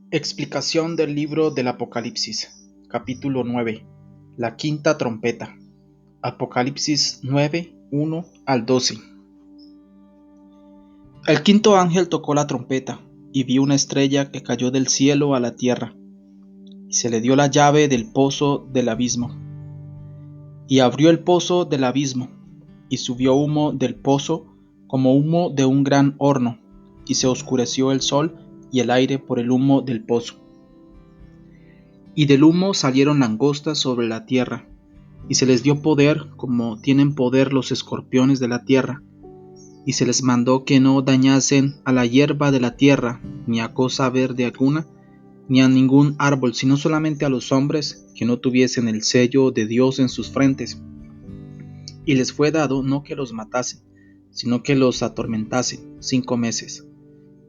Explicación del libro del Apocalipsis, capítulo 9. La quinta trompeta. Apocalipsis 9, 1 al 12. El quinto ángel tocó la trompeta, y vi una estrella que cayó del cielo a la tierra, y se le dio la llave del pozo del abismo. Y abrió el pozo del abismo, y subió humo del pozo como humo de un gran horno, y se oscureció el sol y el aire por el humo del pozo. Y del humo salieron langostas sobre la tierra, y se les dio poder como tienen poder los escorpiones de la tierra, y se les mandó que no dañasen a la hierba de la tierra, ni a cosa verde alguna, ni a ningún árbol, sino solamente a los hombres que no tuviesen el sello de Dios en sus frentes. Y les fue dado no que los matasen, sino que los atormentasen 5 meses.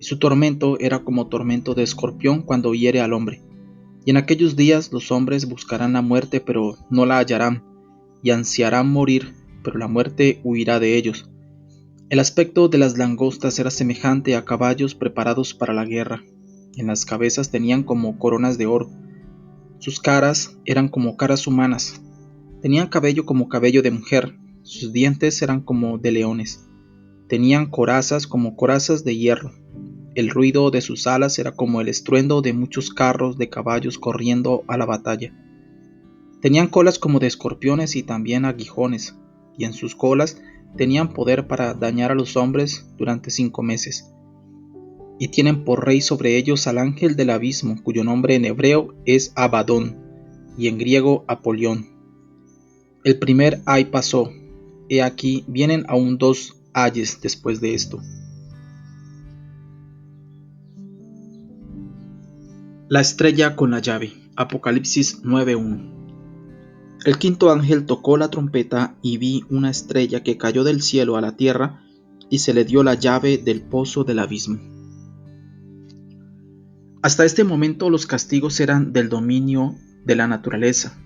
Y su tormento era como tormento de escorpión cuando hiere al hombre. Y en aquellos días los hombres buscarán la muerte, pero no la hallarán, y ansiarán morir, pero la muerte huirá de ellos. El aspecto de las langostas era semejante a caballos preparados para la guerra. En las cabezas tenían como coronas de oro. Sus caras eran como caras humanas. Tenían cabello como cabello de mujer. Sus dientes eran como de leones. Tenían corazas como corazas de hierro. El ruido de sus alas era como el estruendo de muchos carros de caballos corriendo a la batalla. Tenían colas como de escorpiones y también aguijones, y en sus colas tenían poder para dañar a los hombres durante 5 meses. Y tienen por rey sobre ellos al ángel del abismo, cuyo nombre en hebreo es Abadón, y en griego Apolión. El primer ay pasó, he aquí vienen aún 2 ayes después de esto. La estrella con la llave. Apocalipsis 9:1. El quinto ángel tocó la trompeta y vi una estrella que cayó del cielo a la tierra y se le dio la llave del pozo del abismo. Hasta este momento los castigos eran del dominio de la naturaleza.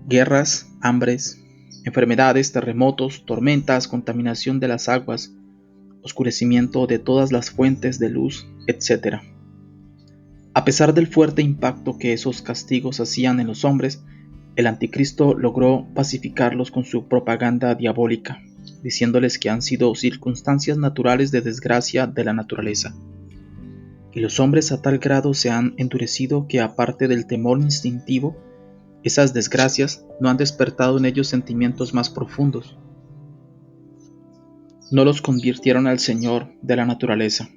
Guerras, hambres, enfermedades, terremotos, tormentas, contaminación de las aguas, oscurecimiento de todas las fuentes de luz, etc. A pesar del fuerte impacto que esos castigos hacían en los hombres, el anticristo logró pacificarlos con su propaganda diabólica, diciéndoles que han sido circunstancias naturales de desgracia de la naturaleza. Y los hombres a tal grado se han endurecido que, aparte del temor instintivo, esas desgracias no han despertado en ellos sentimientos más profundos. No los convirtieron al Señor de la naturaleza.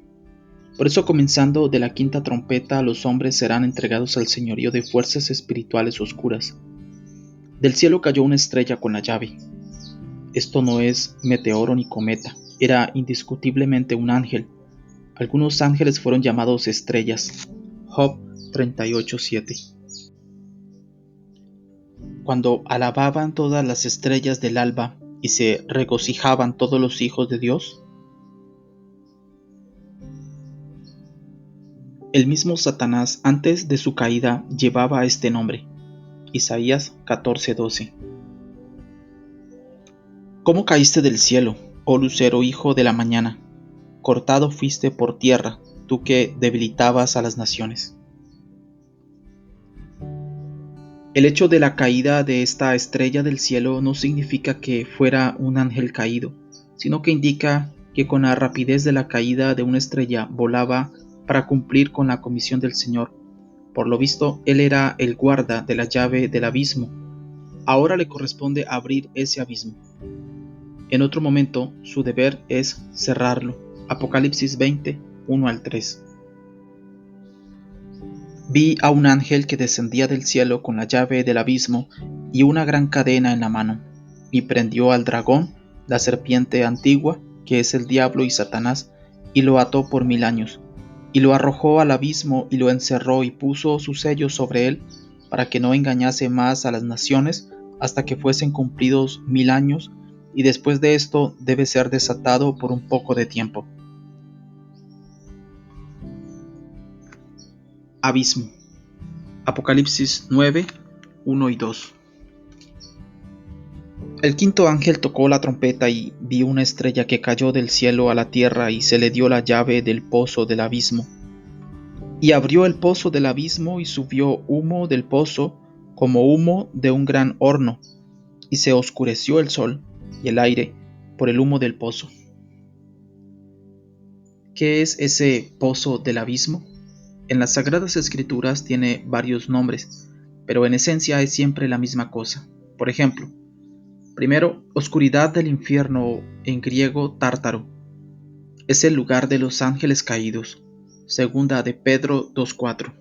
Por eso, comenzando de la quinta trompeta, los hombres serán entregados al señorío de fuerzas espirituales oscuras. Del cielo cayó una estrella con la llave. Esto no es meteoro ni cometa, era indiscutiblemente un ángel. Algunos ángeles fueron llamados estrellas. Job 38:7. Cuando alababan todas las estrellas del alba y se regocijaban todos los hijos de Dios. El mismo Satanás, antes de su caída, llevaba este nombre. Isaías 14:12. ¿Cómo caíste del cielo, oh lucero hijo de la mañana? Cortado fuiste por tierra, tú que debilitabas a las naciones. El hecho de la caída de esta estrella del cielo no significa que fuera un ángel caído, sino que indica que con la rapidez de la caída de una estrella volaba para cumplir con la comisión del Señor. Por lo visto, él era el guarda de la llave del abismo. Ahora le corresponde abrir ese abismo. En otro momento, su deber es cerrarlo. Apocalipsis 20, 1 al 3. Vi a un ángel que descendía del cielo con la llave del abismo y una gran cadena en la mano, y prendió al dragón, la serpiente antigua, que es el diablo y Satanás, y lo ató por 1000 años, y lo arrojó al abismo y lo encerró y puso su sello sobre él, para que no engañase más a las naciones hasta que fuesen cumplidos 1000 años, y después de esto debe ser desatado por un poco de tiempo. Abismo. Apocalipsis 9, 1 y 2. El quinto ángel tocó la trompeta y vi una estrella que cayó del cielo a la tierra y se le dio la llave del pozo del abismo. Y abrió el pozo del abismo y subió humo del pozo como humo de un gran horno, y se oscureció el sol y el aire por el humo del pozo. ¿Qué es ese pozo del abismo? En las Sagradas Escrituras tiene varios nombres, pero en esencia es siempre la misma cosa. Por ejemplo, primero, oscuridad del infierno, en griego tártaro. Es el lugar de los ángeles caídos. Segunda de Pedro 2:4.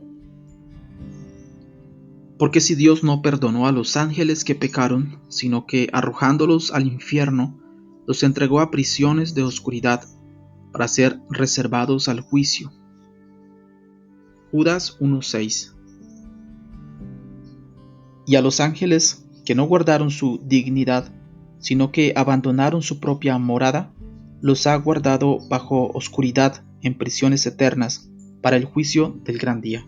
Porque si Dios no perdonó a los ángeles que pecaron, sino que arrojándolos al infierno, los entregó a prisiones de oscuridad para ser reservados al juicio. Judas 1:6. Y a los ángeles que no guardaron su dignidad, sino que abandonaron su propia morada, los ha guardado bajo oscuridad en prisiones eternas para el juicio del gran día.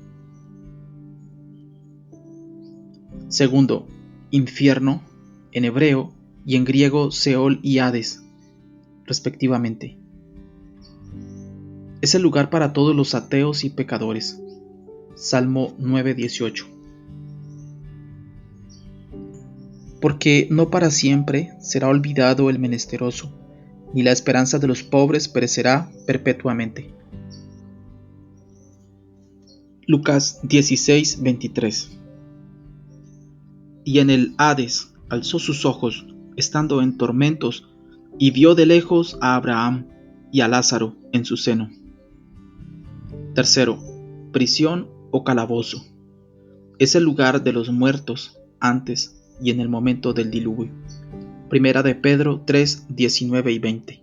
Segundo, infierno, en hebreo y en griego Seol y Hades, respectivamente. Es el lugar para todos los ateos y pecadores. Salmo 9:18. Porque no para siempre será olvidado el menesteroso, ni la esperanza de los pobres perecerá perpetuamente. Lucas 16:23. Y en el Hades alzó sus ojos, estando en tormentos, y vio de lejos a Abraham y a Lázaro en su seno. Tercero, prisión o calabozo. Es el lugar de los muertos antes y en el momento del diluvio. Primera de Pedro 3:19 y 20.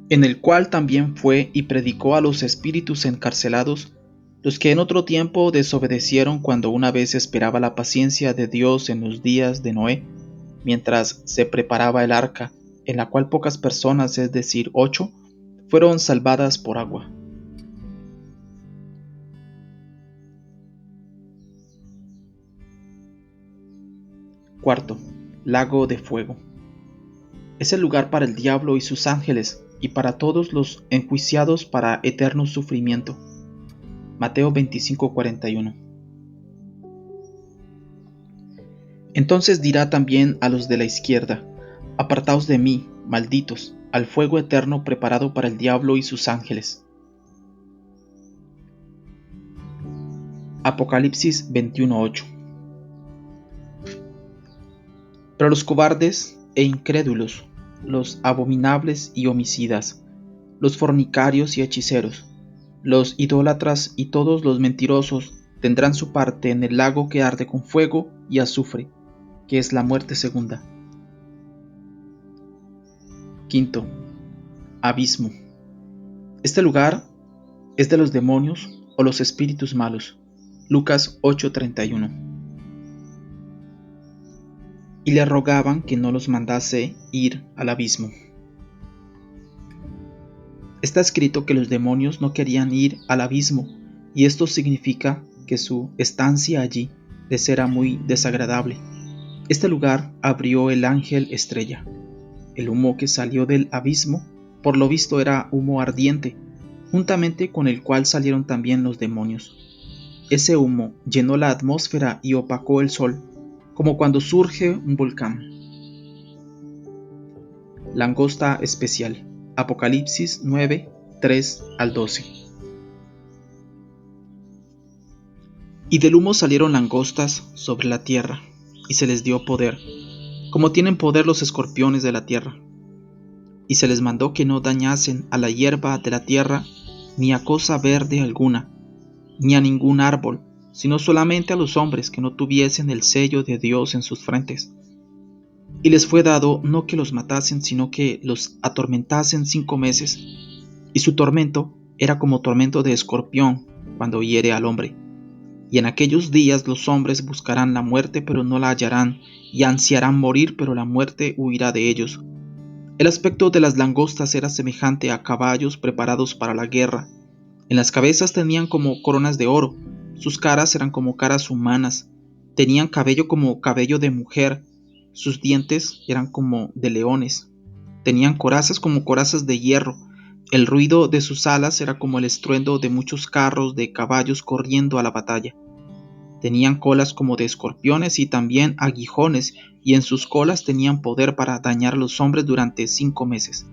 En el cual también fue y predicó a los espíritus encarcelados, los que en otro tiempo desobedecieron cuando una vez esperaba la paciencia de Dios en los días de Noé, mientras se preparaba el arca, en la cual pocas personas, es decir, 8, fueron salvadas por agua. Cuarto, lago de fuego. Es el lugar para el diablo y sus ángeles, y para todos los enjuiciados para eterno sufrimiento. Mateo 25:41. Entonces dirá también a los de la izquierda: Apartaos de mí, malditos, al fuego eterno preparado para el diablo y sus ángeles. Apocalipsis 21:8. Pero los cobardes e incrédulos, los abominables y homicidas, los fornicarios y hechiceros, los idólatras y todos los mentirosos tendrán su parte en el lago que arde con fuego y azufre, que es la muerte segunda. Quinto, abismo. Este lugar es de los demonios o los espíritus malos. Lucas 8:31. Y le rogaban que no los mandase ir al abismo. Está escrito que los demonios no querían ir al abismo, y esto significa que su estancia allí les era muy desagradable. Este lugar abrió el ángel estrella. El humo que salió del abismo, por lo visto, era humo ardiente, juntamente con el cual salieron también los demonios. Ese humo llenó la atmósfera y opacó el sol, como cuando surge un volcán. Langosta especial. Apocalipsis 9:3 al 12. Y del humo salieron langostas sobre la tierra, y se les dio poder, como tienen poder los escorpiones de la tierra. Y se les mandó que no dañasen a la hierba de la tierra, ni a cosa verde alguna, ni a ningún árbol, sino solamente a los hombres que no tuviesen el sello de Dios en sus frentes. Y les fue dado no que los matasen, sino que los atormentasen 5 meses, y su tormento era como tormento de escorpión cuando hiere al hombre. Y en aquellos días los hombres buscarán la muerte, pero no la hallarán, y ansiarán morir, pero la muerte huirá de ellos. El aspecto de las langostas era semejante a caballos preparados para la guerra. En las cabezas tenían como coronas de oro, sus caras eran como caras humanas, tenían cabello como cabello de mujer, sus dientes eran como de leones, tenían corazas como corazas de hierro, El ruido de sus alas era como el estruendo de muchos carros de caballos corriendo a la batalla. Tenían colas como de escorpiones y también aguijones, y en sus colas tenían poder para dañar a los hombres durante 5 meses.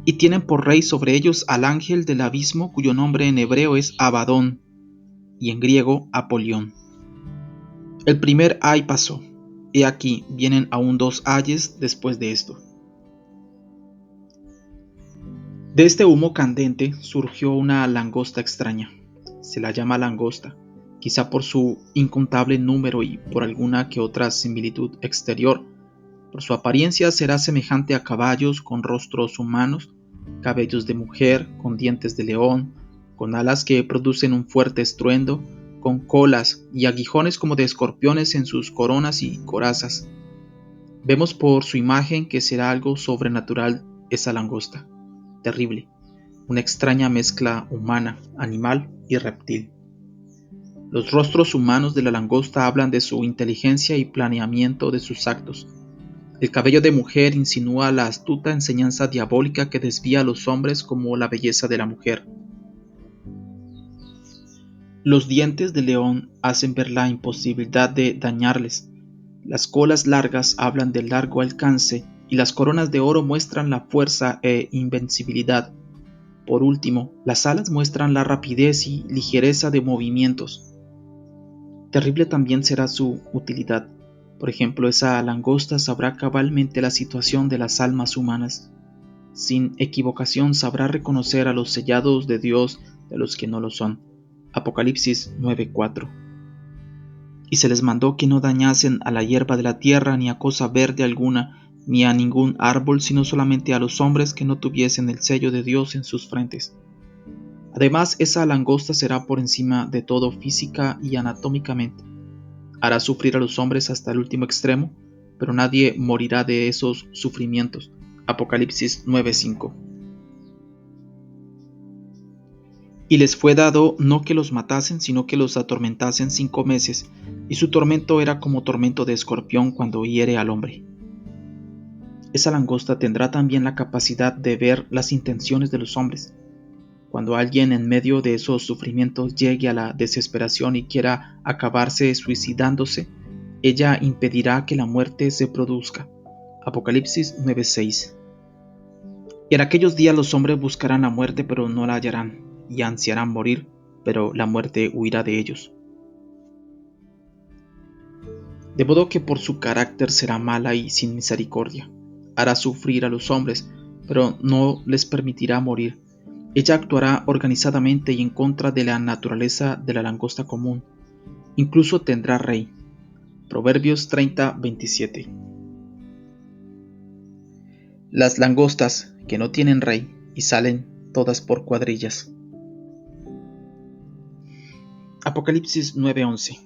Y tienen por rey sobre ellos al ángel del abismo, cuyo nombre en hebreo es Abadón y en griego Apolión. El primer ay pasó. He aquí, vienen aún 2 ayes después de esto. De este humo candente surgió una langosta extraña. Se la llama langosta, quizá por su incontable número y por alguna que otra similitud exterior. Por su apariencia será semejante a caballos con rostros humanos, cabellos de mujer, con dientes de león, con alas que producen un fuerte estruendo, con colas y aguijones como de escorpiones en sus coronas y corazas. Vemos por su imagen que será algo sobrenatural esa langosta, terrible, una extraña mezcla humana, animal y reptil. Los rostros humanos de la langosta hablan de su inteligencia y planeamiento de sus actos. El cabello de mujer insinúa la astuta enseñanza diabólica que desvía a los hombres como la belleza de la mujer. Los dientes de león hacen ver la imposibilidad de dañarles. Las colas largas hablan del largo alcance y las coronas de oro muestran la fuerza e invencibilidad. Por último, las alas muestran la rapidez y ligereza de movimientos. Terrible también será su utilidad. Por ejemplo, esa langosta sabrá cabalmente la situación de las almas humanas. Sin equivocación sabrá reconocer a los sellados de Dios de los que no lo son. Apocalipsis 9:4. Y se les mandó que no dañasen a la hierba de la tierra, ni a cosa verde alguna, ni a ningún árbol, sino solamente a los hombres que no tuviesen el sello de Dios en sus frentes. Además, esa langosta será por encima de todo física y anatómicamente. Hará sufrir a los hombres hasta el último extremo, pero nadie morirá de esos sufrimientos. Apocalipsis 9:5. Y les fue dado no que los matasen, sino que los atormentasen 5 meses, y su tormento era como tormento de escorpión cuando hiere al hombre. Esa langosta tendrá también la capacidad de ver las intenciones de los hombres. Cuando alguien en medio de esos sufrimientos llegue a la desesperación y quiera acabarse suicidándose, ella impedirá que la muerte se produzca. Apocalipsis 9:6. Y en aquellos días los hombres buscarán la muerte, pero no la hallarán, y ansiarán morir, pero la muerte huirá de ellos. De modo que por su carácter será mala y sin misericordia. Hará sufrir a los hombres, pero no les permitirá morir. Ella actuará organizadamente y en contra de la naturaleza de la langosta común. Incluso tendrá rey. Proverbios 30:27. Las langostas que no tienen rey y salen todas por cuadrillas. Apocalipsis 9:11.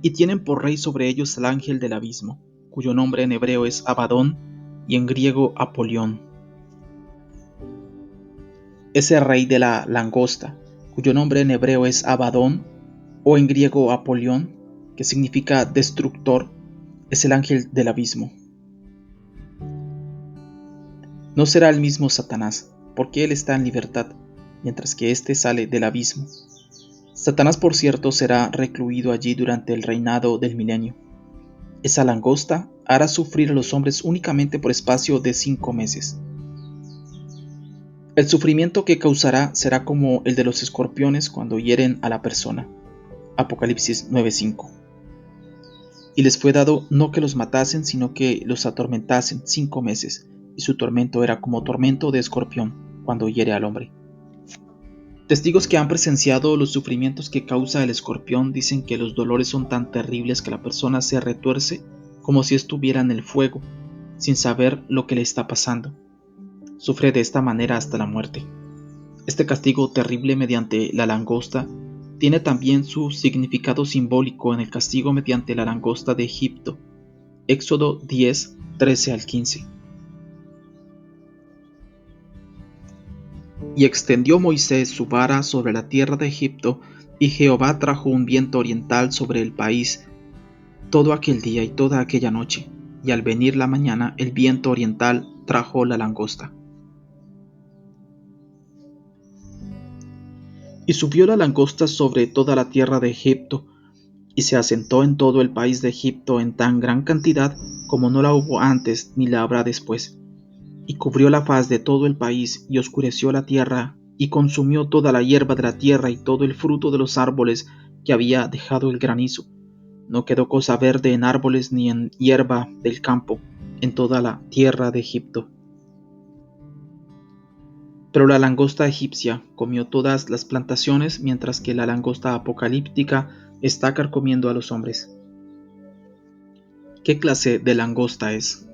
Y tienen por rey sobre ellos al ángel del abismo, cuyo nombre en hebreo es Abadón y en griego Apolión. Ese rey de la langosta, cuyo nombre en hebreo es Abadón o en griego Apolión, que significa destructor, es el ángel del abismo. No será el mismo Satanás, porque él está en libertad, mientras que éste sale del abismo. Satanás, por cierto, será recluido allí durante el reinado del milenio. Esa langosta hará sufrir a los hombres únicamente por espacio de 5 meses. El sufrimiento que causará será como el de los escorpiones cuando hieren a la persona. Apocalipsis 9:5. Y les fue dado no que los matasen, sino que los atormentasen 5 meses, y su tormento era como tormento de escorpión cuando hiere al hombre. Testigos que han presenciado los sufrimientos que causa el escorpión dicen que los dolores son tan terribles que la persona se retuerce como si estuviera en el fuego, sin saber lo que le está pasando. Sufre de esta manera hasta la muerte. Este castigo terrible mediante la langosta tiene también su significado simbólico en el castigo mediante la langosta de Egipto. Éxodo 10, 13 al 15. Y extendió Moisés su vara sobre la tierra de Egipto, y Jehová trajo un viento oriental sobre el país todo aquel día y toda aquella noche, y al venir la mañana el viento oriental trajo la langosta. Y subió la langosta sobre toda la tierra de Egipto, y se asentó en todo el país de Egipto en tan gran cantidad como no la hubo antes ni la habrá después. Y cubrió la faz de todo el país, y oscureció la tierra, y consumió toda la hierba de la tierra y todo el fruto de los árboles que había dejado el granizo. No quedó cosa verde en árboles ni en hierba del campo, en toda la tierra de Egipto. Pero la langosta egipcia comió todas las plantaciones, mientras que la langosta apocalíptica está carcomiendo a los hombres. ¿Qué clase de langosta es?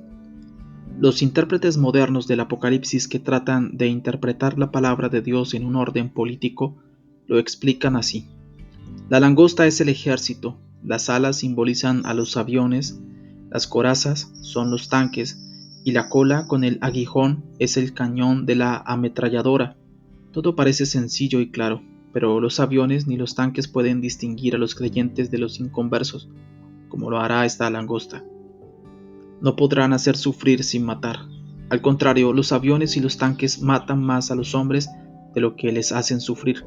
Los intérpretes modernos del Apocalipsis que tratan de interpretar la palabra de Dios en un orden político lo explican así. La langosta es el ejército, las alas simbolizan a los aviones, las corazas son los tanques y la cola con el aguijón es el cañón de la ametralladora. Todo parece sencillo y claro, pero los aviones ni los tanques pueden distinguir a los creyentes de los inconversos, como lo hará esta langosta. No podrán hacer sufrir sin matar. Al contrario, los aviones y los tanques matan más a los hombres de lo que les hacen sufrir.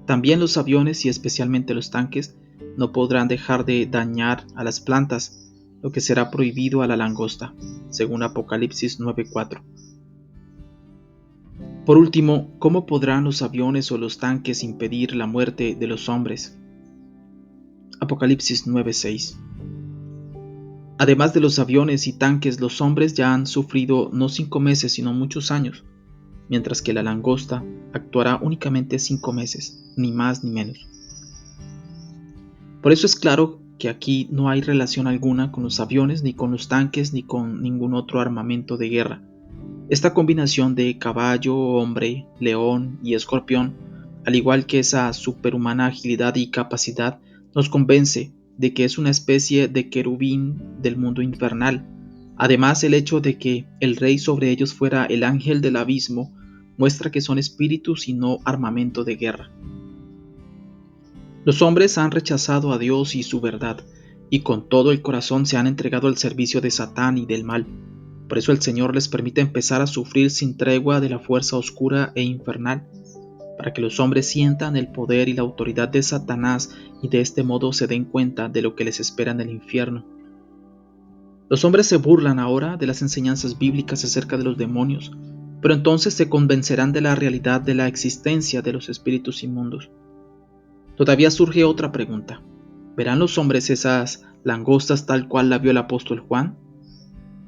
También los aviones y especialmente los tanques no podrán dejar de dañar a las plantas, lo que será prohibido a la langosta, según Apocalipsis 9:4. Por último, ¿cómo podrán los aviones o los tanques impedir la muerte de los hombres? Apocalipsis 9:6. Además de los aviones y tanques, los hombres ya han sufrido no 5 meses, sino muchos años, mientras que la langosta actuará únicamente 5 meses, ni más ni menos. Por eso es claro que aquí no hay relación alguna con los aviones, ni con los tanques, ni con ningún otro armamento de guerra. Esta combinación de caballo, hombre, león y escorpión, al igual que esa superhumana agilidad y capacidad, nos convence de que es una especie de querubín del mundo infernal. Además, el hecho de que el rey sobre ellos fuera el ángel del abismo muestra que son espíritus y no armamento de guerra. Los hombres han rechazado a Dios y su verdad, y con todo el corazón se han entregado al servicio de Satán y del mal. Por eso el Señor les permite empezar a sufrir sin tregua de la fuerza oscura e infernal, para que los hombres sientan el poder y la autoridad de Satanás y de este modo se den cuenta de lo que les espera en el infierno. Los hombres se burlan ahora de las enseñanzas bíblicas acerca de los demonios, pero entonces se convencerán de la realidad de la existencia de los espíritus inmundos. Todavía surge otra pregunta. ¿Verán los hombres esas langostas tal cual la vio el apóstol Juan?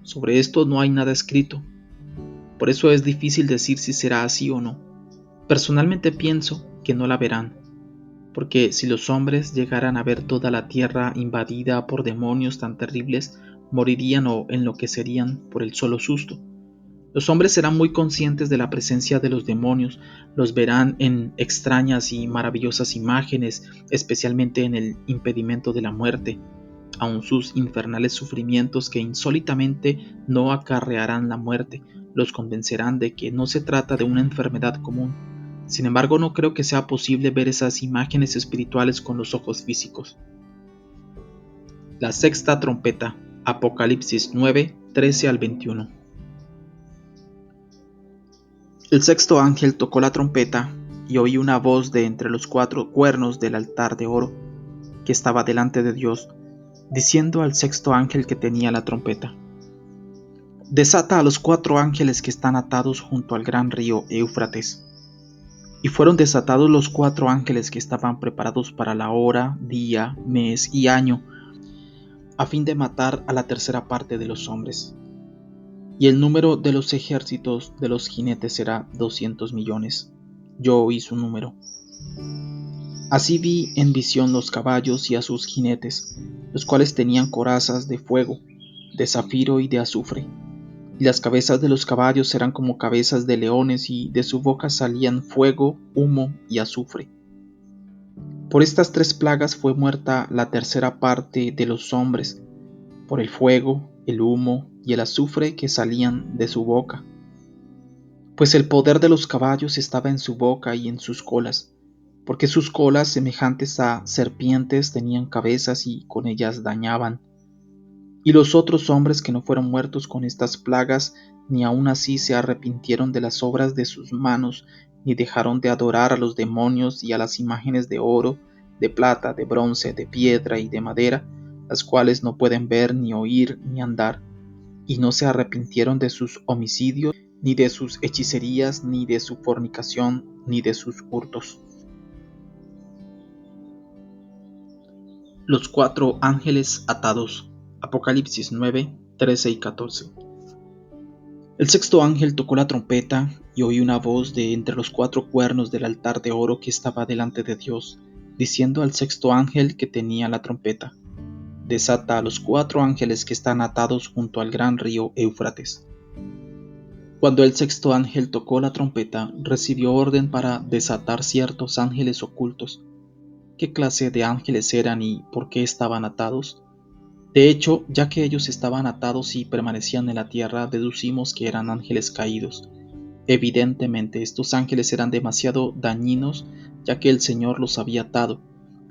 Sobre esto no hay nada escrito. Por eso es difícil decir si será así o no. Personalmente pienso que no la verán, porque si los hombres llegaran a ver toda la tierra invadida por demonios tan terribles, morirían o enloquecerían por el solo susto. Los hombres serán muy conscientes de la presencia de los demonios, los verán en extrañas y maravillosas imágenes, especialmente en el impedimento de la muerte, aun sus infernales sufrimientos que insólitamente no acarrearán la muerte, los convencerán de que no se trata de una enfermedad común. Sin embargo, no creo que sea posible ver esas imágenes espirituales con los ojos físicos. La sexta trompeta, Apocalipsis 9, 13 al 21. El sexto ángel tocó la trompeta, y oí una voz de entre los 4 cuernos del altar de oro que estaba delante de Dios, diciendo al sexto ángel que tenía la trompeta: desata a los 4 ángeles que están atados junto al gran río Éufrates. Y fueron desatados los 4 ángeles que estaban preparados para la hora, día, mes y año, a fin de matar a la tercera parte de los hombres. Y el número de los ejércitos de los jinetes será 200 millones. Yo oí su número. Así vi en visión los caballos y a sus jinetes, los cuales tenían corazas de fuego, de zafiro y de azufre. Y las cabezas de los caballos eran como cabezas de leones, y de su boca salían fuego, humo y azufre. Por estas 3 plagas fue muerta la tercera parte de los hombres, por el fuego, el humo y el azufre que salían de su boca. Pues el poder de los caballos estaba en su boca y en sus colas, porque sus colas, semejantes a serpientes, tenían cabezas y con ellas dañaban. Y los otros hombres que no fueron muertos con estas plagas, ni aun así se arrepintieron de las obras de sus manos, ni dejaron de adorar a los demonios y a las imágenes de oro, de plata, de bronce, de piedra y de madera, las cuales no pueden ver, ni oír, ni andar, y no se arrepintieron de sus homicidios, ni de sus hechicerías, ni de su fornicación, ni de sus hurtos. Los cuatro ángeles atados. Apocalipsis 9, 13 y 14. El sexto ángel tocó la trompeta, y oí una voz de entre los cuatro cuernos del altar de oro que estaba delante de Dios, diciendo al sexto ángel que tenía la trompeta: desata a los cuatro ángeles que están atados junto al gran río Éufrates. Cuando el sexto ángel tocó la trompeta, recibió orden para desatar ciertos ángeles ocultos. ¿Qué clase de ángeles eran y por qué estaban atados? De hecho, ya que ellos estaban atados y permanecían en la tierra, deducimos que eran ángeles caídos. Evidentemente, estos ángeles eran demasiado dañinos, ya que el Señor los había atado.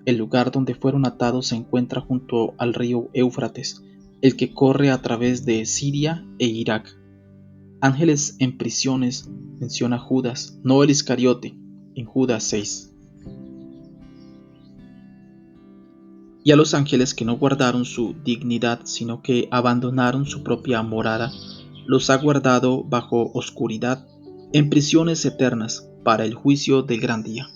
El lugar donde fueron atados se encuentra junto al río Éufrates, el que corre a través de Siria e Irak. Ángeles en prisiones menciona Judas, no el Iscariote, en Judas 6. Y a los ángeles que no guardaron su dignidad, sino que abandonaron su propia morada, los ha guardado bajo oscuridad, en prisiones eternas, para el juicio del gran día.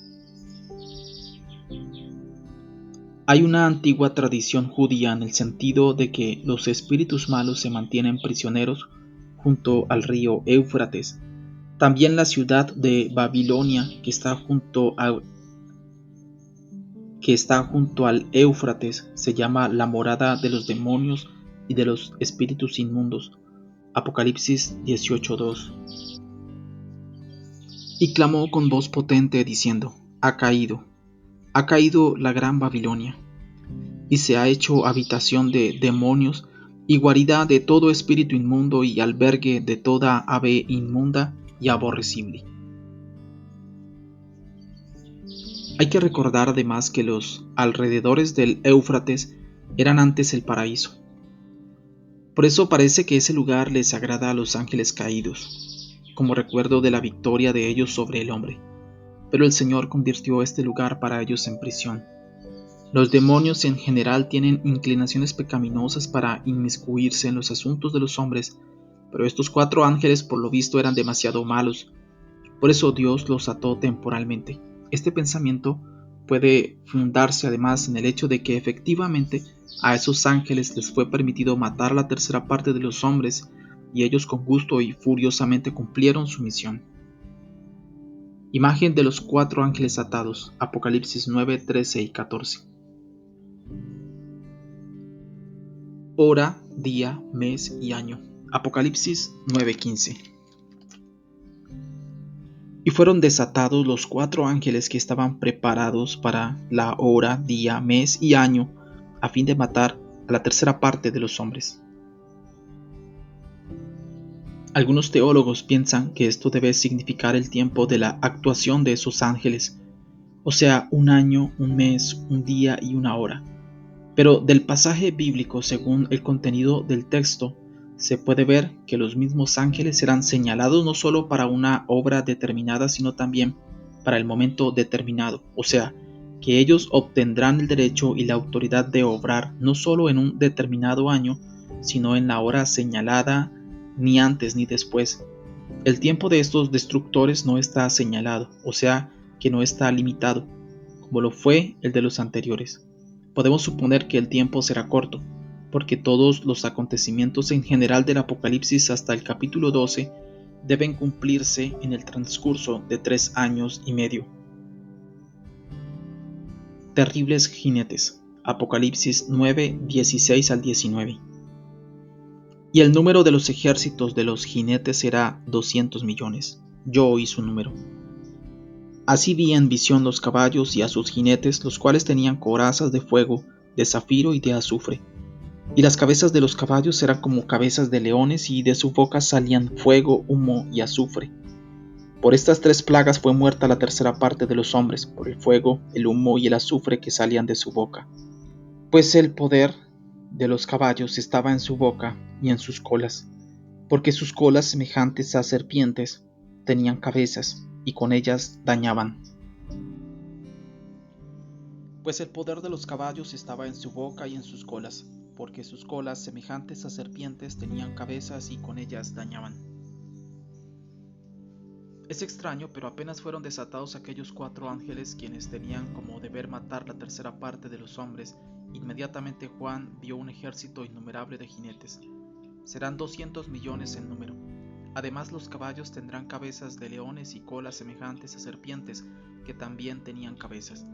Hay una antigua tradición judía en el sentido de que los espíritus malos se mantienen prisioneros junto al río Éufrates. También la ciudad de Babilonia, que está junto al Éufrates, se llama la morada de los demonios y de los espíritus inmundos. Apocalipsis 18:2. Y clamó con voz potente diciendo: ha caído la gran Babilonia, y se ha hecho habitación de demonios y guarida de todo espíritu inmundo y albergue de toda ave inmunda y aborrecible. Hay que recordar además que los alrededores del Éufrates eran antes el paraíso. Por eso parece que ese lugar les agrada a los ángeles caídos, como recuerdo de la victoria de ellos sobre el hombre. Pero el Señor convirtió este lugar para ellos en prisión. Los demonios en general tienen inclinaciones pecaminosas para inmiscuirse en los asuntos de los hombres, pero estos cuatro ángeles por lo visto eran demasiado malos. Por eso Dios los ató temporalmente. Este pensamiento puede fundarse además en el hecho de que efectivamente a esos ángeles les fue permitido matar a la tercera parte de los hombres, y ellos con gusto y furiosamente cumplieron su misión. Imagen de los cuatro ángeles atados. Apocalipsis 9, 13 y 14. Hora, día, mes y año. Apocalipsis 9:15. Y fueron desatados los cuatro ángeles que estaban preparados para la hora, día, mes y año, a fin de matar a la tercera parte de los hombres. Algunos teólogos piensan que esto debe significar el tiempo de la actuación de esos ángeles, o sea, un año, un mes, un día y una hora. Pero del pasaje bíblico, según el contenido del texto, se puede ver que los mismos ángeles serán señalados no solo para una obra determinada, sino también para el momento determinado, o sea, que ellos obtendrán el derecho y la autoridad de obrar no solo en un determinado año, sino en la hora señalada, ni antes ni después. El tiempo de estos destructores no está señalado, o sea, que no está limitado, como lo fue el de los anteriores. Podemos suponer que el tiempo será corto, porque todos los acontecimientos en general del Apocalipsis hasta el capítulo 12 deben cumplirse en el transcurso de 3 años y medio. Terribles jinetes. Apocalipsis 9, 16 al 19. Y el número de los ejércitos de los jinetes será 200 millones. Yo oí su número. Así vi en visión los caballos y a sus jinetes, los cuales tenían corazas de fuego, de zafiro y de azufre. Y las cabezas de los caballos eran como cabezas de leones, y de su boca salían fuego, humo y azufre. Por estas tres plagas fue muerta la tercera parte de los hombres, por el fuego, el humo y el azufre que salían de su boca. Pues el poder de los caballos estaba en su boca y en sus colas, porque sus colas, semejantes a serpientes, tenían cabezas, y con ellas dañaban. Pues el poder de los caballos estaba en su boca y en sus colas, porque sus colas, semejantes a serpientes, tenían cabezas y con ellas dañaban. Es extraño, pero apenas fueron desatados aquellos 4 ángeles, quienes tenían como deber matar la tercera parte de los hombres, inmediatamente Juan vio un ejército innumerable de jinetes. Serán 200 millones en número. Además, los caballos tendrán cabezas de leones y colas semejantes a serpientes, que también tenían cabezas.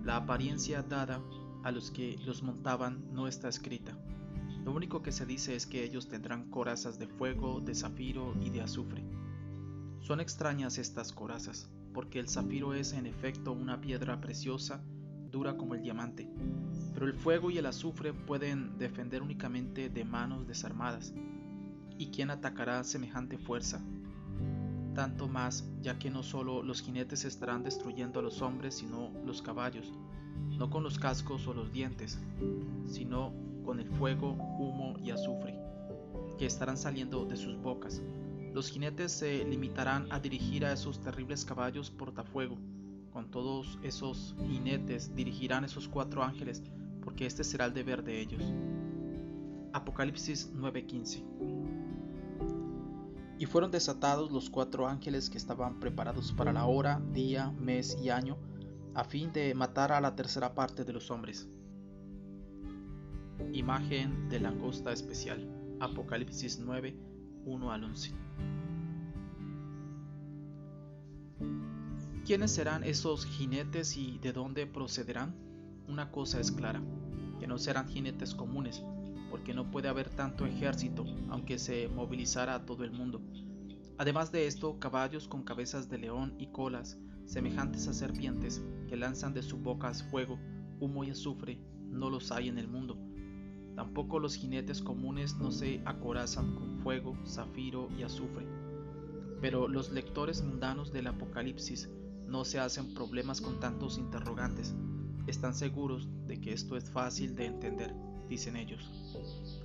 La apariencia dada a los que los montaban no está escrita. Lo único que se dice es que ellos tendrán corazas de fuego, de zafiro y de azufre. Son extrañas estas corazas, porque el zafiro es en efecto una piedra preciosa, dura como el diamante, pero el fuego y el azufre pueden defender únicamente de manos desarmadas. ¿Y quién atacará semejante fuerza? Tanto más, ya que no solo los jinetes estarán destruyendo a los hombres, sino los caballos, no con los cascos o los dientes, sino con el fuego, humo y azufre, que estarán saliendo de sus bocas. Los jinetes se limitarán a dirigir a esos terribles caballos portafuego. Con todos esos jinetes dirigirán esos 4 ángeles, porque este será el deber de ellos. Apocalipsis 9:15. Y fueron desatados los 4 ángeles que estaban preparados para la hora, día, mes y año, a fin de matar a la tercera parte de los hombres. Imagen de langosta especial. Apocalipsis 9, 1 al 11. ¿Quiénes serán esos jinetes y de dónde procederán? Una cosa es clara, que no serán jinetes comunes, porque no puede haber tanto ejército, aunque se movilizara a todo el mundo. Además de esto, caballos con cabezas de león y colas, semejantes a serpientes, que lanzan de sus bocas fuego, humo y azufre, no los hay en el mundo. Tampoco los jinetes comunes no se acorazan con fuego, zafiro y azufre. Pero los lectores mundanos del Apocalipsis no se hacen problemas con tantos interrogantes. Están seguros de que esto es fácil de entender, dicen ellos.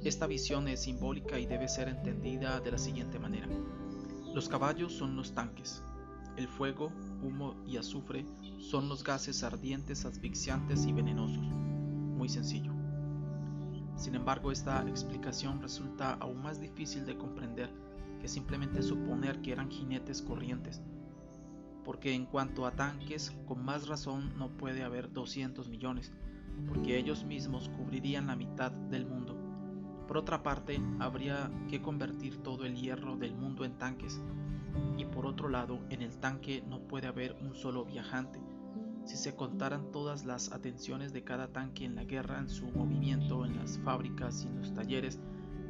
Esta visión es simbólica y debe ser entendida de la siguiente manera. Los caballos son los tanques. El fuego, humo y azufre son los gases ardientes, asfixiantes y venenosos. Muy sencillo. Sin embargo, esta explicación resulta aún más difícil de comprender que simplemente suponer que eran jinetes corrientes, porque en cuanto a tanques, con más razón no puede haber 200 millones, porque ellos mismos cubrirían la mitad del mundo. Por otra parte, habría que convertir todo el hierro del mundo en tanques, y por otro lado, en el tanque no puede haber un solo viajante. Si se contaran todas las atenciones de cada tanque en la guerra, en su movimiento, en las fábricas y en los talleres,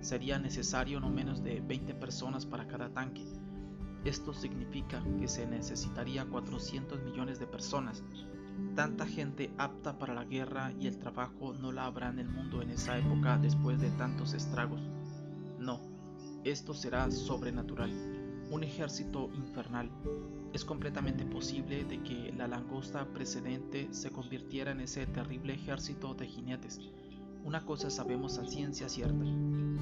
sería necesario no menos de 20 personas para cada tanque. Esto significa que se necesitaría 400 millones de personas. Tanta gente apta para la guerra y el trabajo no la habrá en el mundo en esa época después de tantos estragos. No, esto será sobrenatural, un ejército infernal. Es completamente posible de que la langosta precedente se convirtiera en ese terrible ejército de jinetes. Una cosa sabemos a ciencia cierta,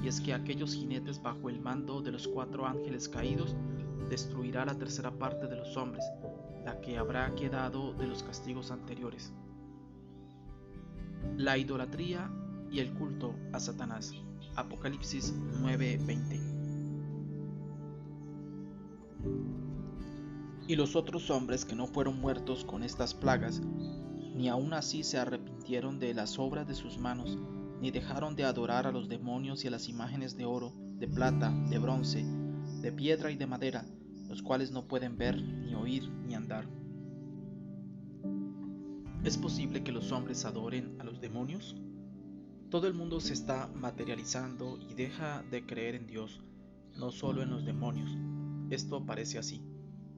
y es que aquellos jinetes bajo el mando de los 4 ángeles caídos destruirá la tercera parte de los hombres, la que habrá quedado de los castigos anteriores. La idolatría y el culto a Satanás. Apocalipsis 9:20. Y los otros hombres que no fueron muertos con estas plagas, ni aun así se arrepintieron de las obras de sus manos, ni dejaron de adorar a los demonios y a las imágenes de oro, de plata, de bronce, de piedra y de madera, los cuales no pueden ver, ni oír, ni andar. ¿Es posible que los hombres adoren a los demonios? Todo el mundo se está materializando y deja de creer en Dios, no solo en los demonios. Esto parece así,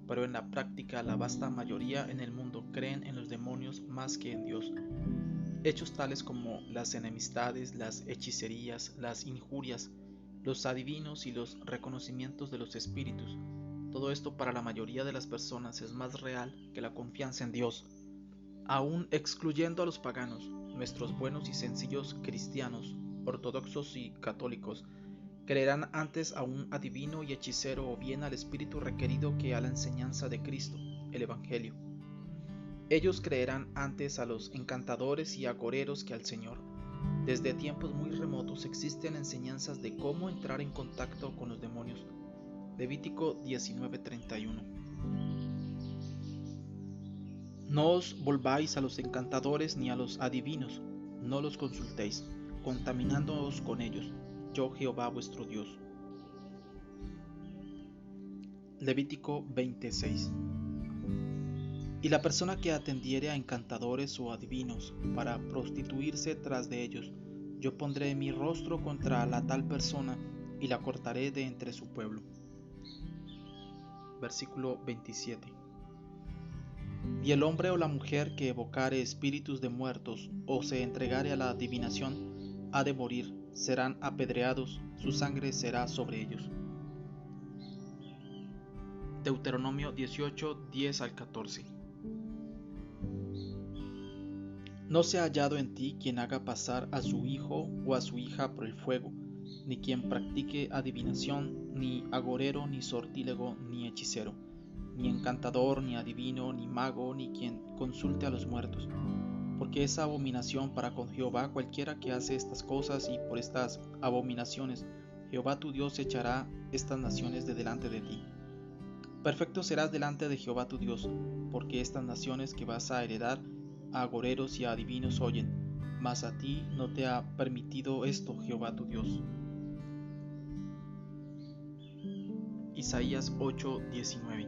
pero en la práctica la vasta mayoría en el mundo creen en los demonios más que en Dios. Hechos tales como las enemistades, las hechicerías, las injurias, los adivinos y los reconocimientos de los espíritus. Todo esto para la mayoría de las personas es más real que la confianza en Dios. Aún excluyendo a los paganos, nuestros buenos y sencillos cristianos, ortodoxos y católicos, creerán antes a un adivino y hechicero o bien al espíritu requerido que a la enseñanza de Cristo. el Evangelio. Ellos creerán antes a los encantadores y agoreros que al Señor. Desde tiempos muy remotos existen enseñanzas de cómo entrar en contacto con los demonios. Levítico 19:31. No os volváis a los encantadores ni a los adivinos, no los consultéis, contaminándoos con ellos. Yo Jehová vuestro Dios. Levítico 26. Y la persona que atendiere a encantadores o adivinos para prostituirse tras de ellos, yo pondré mi rostro contra la tal persona y la cortaré de entre su pueblo. Versículo 27. Y el hombre o la mujer que evocare espíritus de muertos o se entregare a la adivinación ha de morir, serán apedreados, su sangre será sobre ellos. Deuteronomio 18, 10 al 14. No se ha hallado en ti quien haga pasar a su hijo o a su hija por el fuego, ni quien practique adivinación, ni agorero, ni sortílego, ni hechicero, ni encantador, ni adivino, ni mago, ni quien consulte a los muertos, porque es abominación para con Jehová cualquiera que hace estas cosas, y por estas abominaciones Jehová tu Dios echará estas naciones de delante de ti. Perfecto serás delante de Jehová tu Dios, porque estas naciones que vas a heredar a agoreros y a adivinos oyen, mas a ti no te ha permitido esto Jehová tu Dios. Isaías 8:19.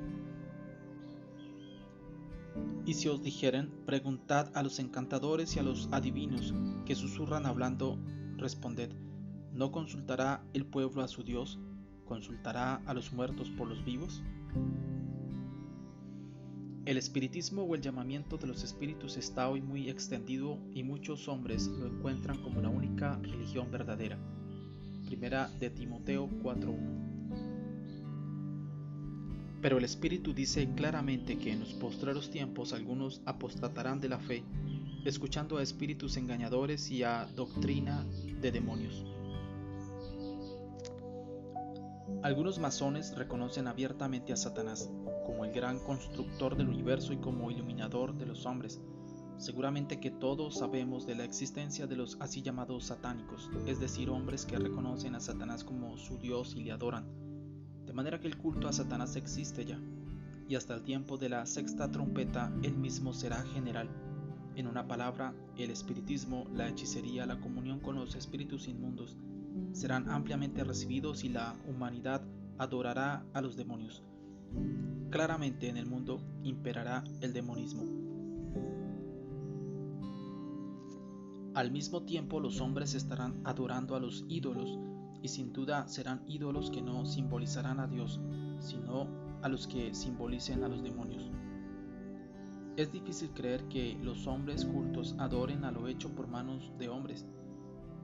Y si os dijeren, preguntad a los encantadores y a los adivinos que susurran hablando, responded, ¿no consultará el pueblo a su Dios? ¿Consultará a los muertos por los vivos? El espiritismo o el llamamiento de los espíritus está hoy muy extendido y muchos hombres lo encuentran como la única religión verdadera. Primera de Timoteo 4:1. Pero el Espíritu dice claramente que en los postreros tiempos algunos apostatarán de la fe, escuchando a espíritus engañadores y a doctrina de demonios. Algunos masones reconocen abiertamente a Satanás como el gran constructor del universo y como iluminador de los hombres. Seguramente que todos sabemos de la existencia de los así llamados satánicos, es decir, hombres que reconocen a Satanás como su Dios y le adoran. De manera que el culto a Satanás existe ya, y hasta el tiempo de la sexta trompeta él mismo será general. En una palabra, el espiritismo, la hechicería, la comunión con los espíritus inmundos serán ampliamente recibidos y la humanidad adorará a los demonios. Claramente en el mundo imperará el demonismo. Al mismo tiempo los hombres estarán adorando a los ídolos, y sin duda serán ídolos que no simbolizarán a Dios, sino a los que simbolicen a los demonios. Es difícil creer que los hombres cultos adoren a lo hecho por manos de hombres.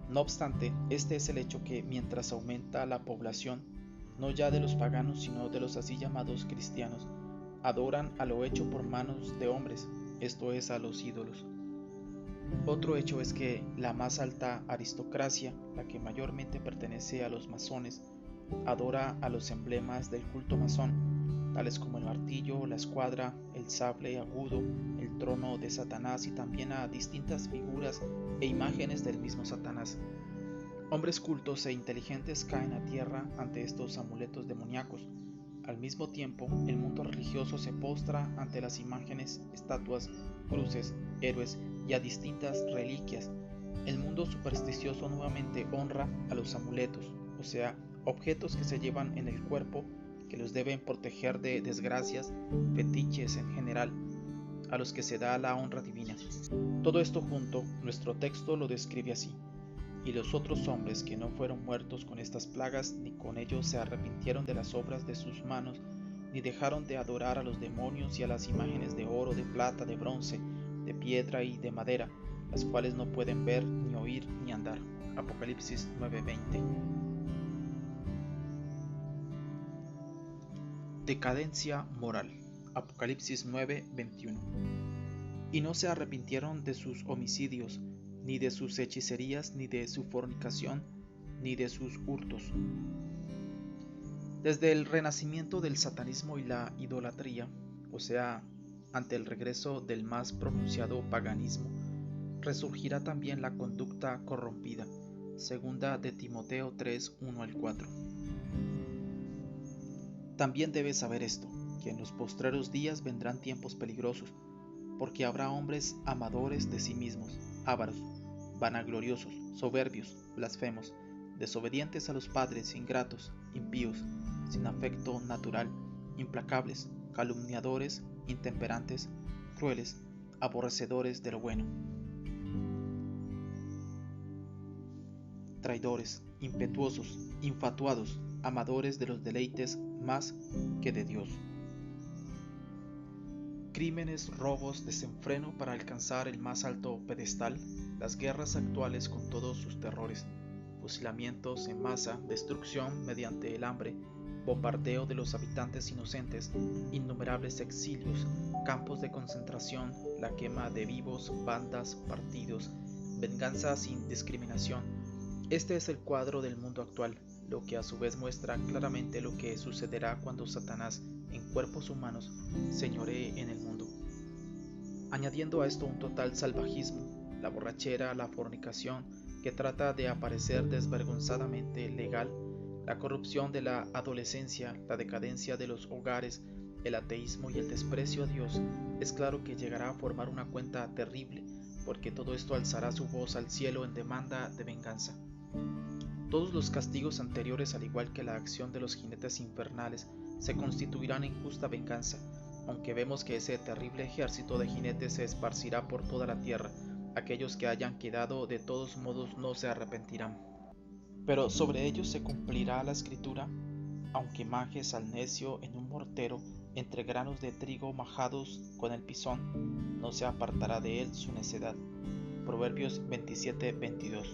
No obstante, este es el hecho que mientras aumenta la población, no ya de los paganos sino de los así llamados cristianos, adoran a lo hecho por manos de hombres, esto es, a los ídolos. Otro hecho es que la más alta aristocracia, la que mayormente pertenece a los masones, adora a los emblemas del culto masón, tales como el martillo, la escuadra, el sable agudo, el trono de Satanás y también a distintas figuras e imágenes del mismo Satanás. Hombres cultos e inteligentes caen a tierra ante estos amuletos demoníacos. Al mismo tiempo, el mundo religioso se postra ante las imágenes, estatuas, cruces, héroes y a distintas reliquias. El mundo supersticioso nuevamente honra a los amuletos, o sea, objetos que se llevan en el cuerpo que los deben proteger de desgracias, fetiches en general, a los que se da la honra divina. Todo esto junto, nuestro texto lo describe así: y los otros hombres que no fueron muertos con estas plagas, ni con ellos se arrepintieron de las obras de sus manos, ni dejaron de adorar a los demonios y a las imágenes de oro, de plata, de bronce, de piedra y de madera, las cuales no pueden ver, ni oír, ni andar. Apocalipsis 9:20. Decadencia moral. Apocalipsis 9:21. Y no se arrepintieron de sus homicidios, ni de sus hechicerías, ni de su fornicación, ni de sus hurtos. Desde el renacimiento del satanismo y la idolatría, o sea, ante el regreso del más pronunciado paganismo, resurgirá también la conducta corrompida. Segunda de Timoteo 3, 1 al 4. También debes saber esto, que en los postreros días vendrán tiempos peligrosos, porque habrá hombres amadores de sí mismos, ávaros, vanagloriosos, soberbios, blasfemos, desobedientes a los padres, ingratos, impíos, sin afecto natural, implacables, calumniadores, intemperantes, crueles, aborrecedores de lo bueno, traidores, impetuosos, infatuados, amadores de los deleites más que de Dios. Crímenes, robos, desenfreno para alcanzar el más alto pedestal, las guerras actuales con todos sus terrores, fusilamientos en masa, destrucción mediante el hambre, bombardeo de los habitantes inocentes, innumerables exilios, campos de concentración, la quema de vivos, bandas, partidos, venganza sin discriminación. Este es el cuadro del mundo actual, lo que a su vez muestra claramente lo que sucederá cuando Satanás, en cuerpos humanos, señoree en el mundo. Añadiendo a esto un total salvajismo, la borrachera, la fornicación, que trata de aparecer desvergonzadamente legal, la corrupción de la adolescencia, la decadencia de los hogares, el ateísmo y el desprecio a Dios, es claro que llegará a formar una cuenta terrible, porque todo esto alzará su voz al cielo en demanda de venganza. Todos los castigos anteriores, al igual que la acción de los jinetes infernales, se constituirán en justa venganza, aunque vemos que ese terrible ejército de jinetes se esparcirá por toda la tierra. Aquellos que hayan quedado de todos modos no se arrepentirán. Pero sobre ellos se cumplirá la escritura: aunque majes al necio en un mortero entre granos de trigo majados con el pisón, no se apartará de él su necedad. Proverbios 27:22.